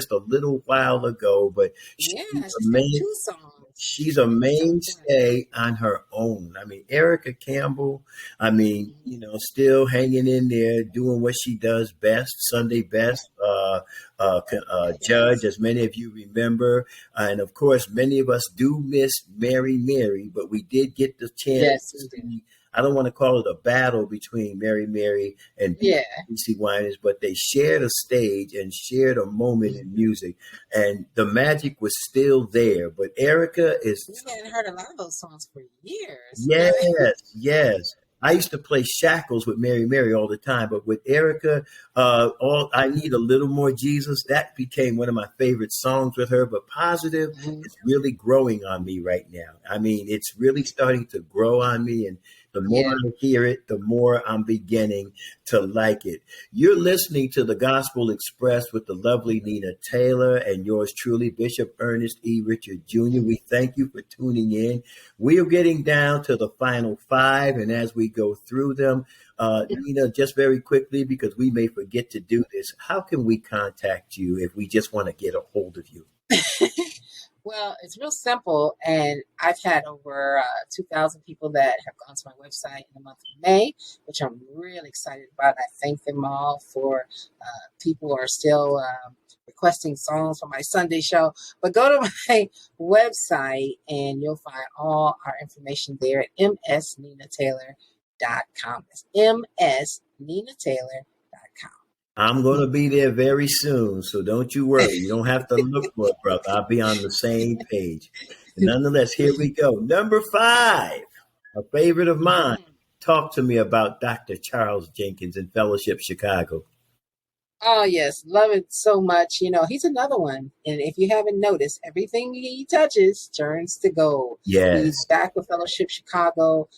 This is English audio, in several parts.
just a little while ago, but Yeah, she's a she's got main, two songs. she's a So important. mainstay on her own. I mean, Erica Campbell, I mean, still hanging in there, doing what she does best, Sunday best, Judge, Yes. as many of you remember. And of course, many of us do miss Mary Mary, but we did get the chance Yes, to we do. see. I don't want to call it a battle between Mary Mary and Yeah. BC Winans, but they shared a stage and shared a moment in Mhm. music, and the magic was still there. But Erica is, We hadn't heard a lot of those songs for years. yes, yes. I used to play Shackles with Mary Mary all the time, but with Erica, all I need a little more Jesus. That became one of my favorite songs with her. But Positive Mhm. is really growing on me right now. I mean, it's really starting to grow on me, and the more Yeah. I hear it, the more I'm beginning to like it. You're listening to the Gospel Express with the lovely Nina Taylor and yours truly, Bishop Ernest E. Richard Jr. We thank you for tuning in. We are getting down to the final five, and as we go through them, Nina, just very quickly, because we may forget to do this, how can we contact you if we just want to get a hold of you? Well, it's real simple, and I've had over 2,000 people that have gone to my website in the month of May, which I'm really excited about. I thank them all for people are still requesting songs for my Sunday show. But go to my website, and you'll find all our information there at msninataylor.com. That's msninataylor.com. I'm going to be there very soon, so don't you worry. You don't have to look for it, brother. I'll be on the same page. And nonetheless, here we go. Number five, a favorite of mine. Mhm. Talk to me about Dr. Charles Jenkins in Fellowship Chicago. Oh yes, love it so much. He's another one. And if you haven't noticed, everything he touches turns to gold. Yes, He's back with Fellowship Chicago.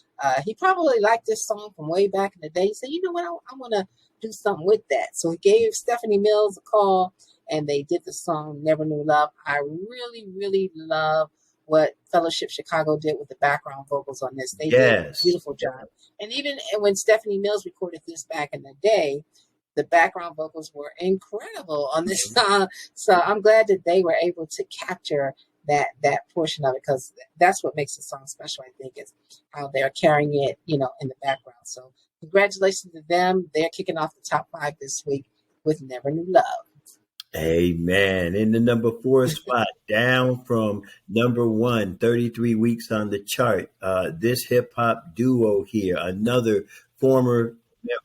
He probably liked this song from way back in the day. He said, you know what, I want to do something with that. So he gave Stephanie Mills a call and they did the song Never Knew Love. I really, really love what Fellowship Chicago did with the background vocals on this. They did a yes. beautiful job. And even when Stephanie Mills recorded this back in the day, the background vocals were incredible on this song. So I'm glad that they were able to capture that portion of it, because that's what makes the song special. I think is how they're carrying it, in the background. So congratulations to them. They're kicking off the top five this week with Never Knew Love. Amen. In the number four spot, down from number one, 33 weeks on the chart. This hip hop duo here, another former,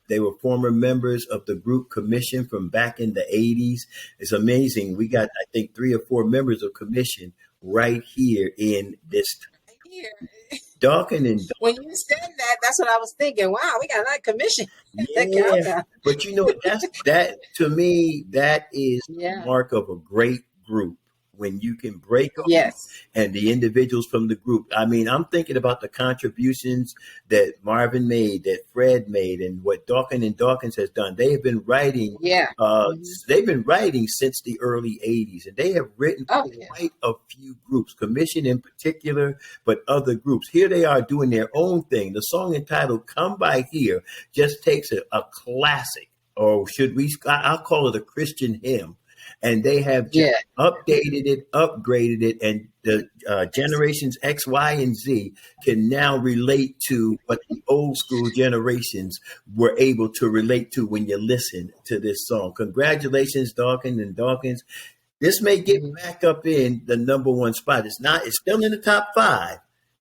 they were former members of the group Commission from back in the 80s. It's amazing. We got, I think, three or four members of Commission right here in this Right here. Dawkins and When you said that, that's what I was thinking. Wow, we got a lot of commission. The yeah, countdown. but that to me that is the Yeah. mark of a great group when you can break off Yes. and the individuals from the group. I mean, I'm thinking about the contributions that Marvin made, that Fred made, and what Dawkins and Dawkins has done. They have been writing. Yeah. Uh, Hmm. they've been writing since the early '80s, and they have written for Oh yeah. quite a few groups, Commission in particular, but other groups. Here they are doing their own thing. The song entitled "Come By Here" just takes a classic, or should we? I'll call it a Christian hymn, and they have just Yeah. updated it, upgraded it, and the generations X, Y, and Z can now relate to what the old school generations were able to relate to when you listen to this song. Congratulations, Dawkins and Dawkins. This may get Mhm. back up in the number one spot. It's not. It's still in the top five.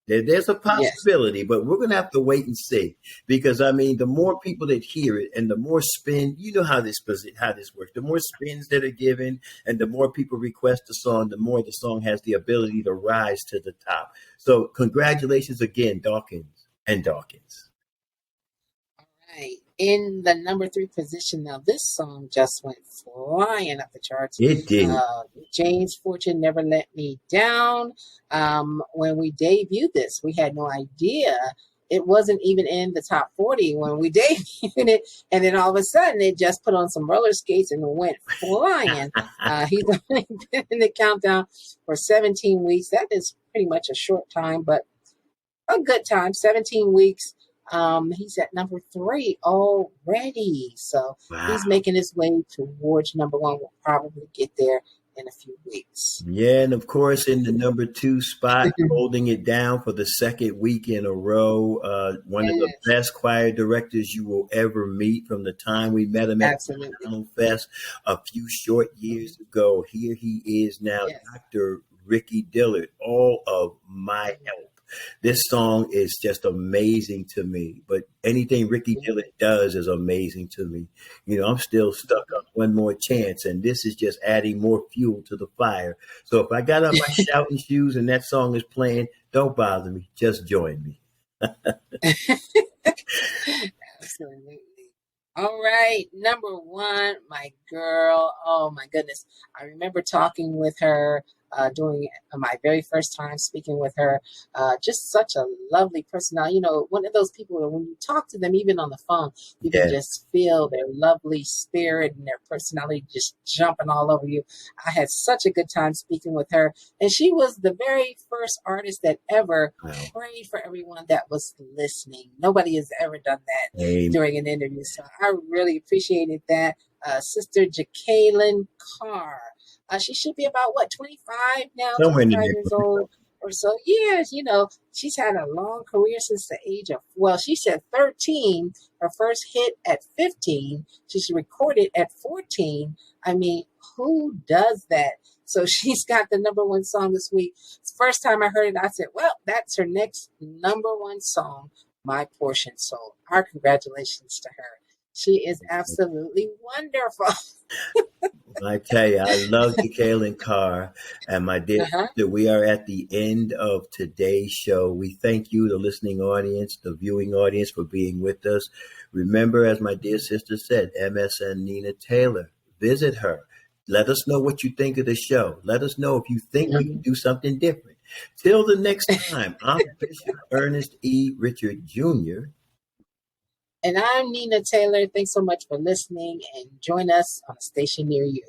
There's a Yes. possibility, but we're going to have to wait and see because I mean, the more people that hear it and the more spin, you know how this works. The more spins that are given, and the more people request the song, the more the song has the ability to rise to the top. So, congratulations again, Dawkins and Dawkins. Right. In the number three position now, this song just went flying up the charts. It did. James Fortune Never Let Me Down. When we debuted this, we had no idea. It wasn't even in the top 40 when we debuted it. And then all of a sudden, it just put on some roller skates and went flying. He's only been in the countdown for 17 weeks. That is pretty much a short time, but a good time, 17 weeks. He's at number three already. So Wow. he's making his way towards number one. We'll probably get there in a few weeks. Yeah, and of course, in the number 2 spot, holding it down for the second week in a row, one of the Yes, best choir directors you will ever meet from the time we met him at absolutely. Sound Fest a few short years ago. Here he is now, Yes. Dr. Ricky Dillard, all of my help. This song is just amazing to me, but anything Ricky Dillard does is amazing to me. I'm still stuck on one more chance, and this is just adding more fuel to the fire. So if I got on my shouting shoes and that song is playing, don't bother me. Just join me. Absolutely. All right, number one, my girl. Oh my goodness. I remember talking with her during my very first time speaking with her. Just such a lovely personality. One of those people that when you talk to them, even on the phone, you can Yeah. just feel their lovely spirit and their personality just jumping all over you. I had such a good time speaking with her. And she was the very first artist that ever Wow. prayed for everyone that was listening. Nobody has ever done that Amen. during an interview. So I really appreciated that. Sister Jacqueline Carr. She should be about 25 now, Somewhere in the 25 years neighborhood. old or so. Yes, she's had a long career since the age of, well, she said 13. Her first hit at 15. She's recorded at 14. I mean, who does that? So she's got the number one song this week. It's the first time I heard it, I said, well, that's her next number one song, My Portion Soul. Our congratulations to her. She is absolutely wonderful. I tell you, I love Jacqueline Carr. And my dear Uh-huh. sister, we are at the end of today's show. We thank you, the listening audience, the viewing audience, for being with us. Remember, as my dear sister said, MSN Nina Taylor. Visit her. Let us know what you think of the show. Let us know if you think we can do something different. Till the next time, I'm Bishop Ernest E. Richard Jr. And I'm Nina Taylor. Thanks so much for listening and join us on a station near you.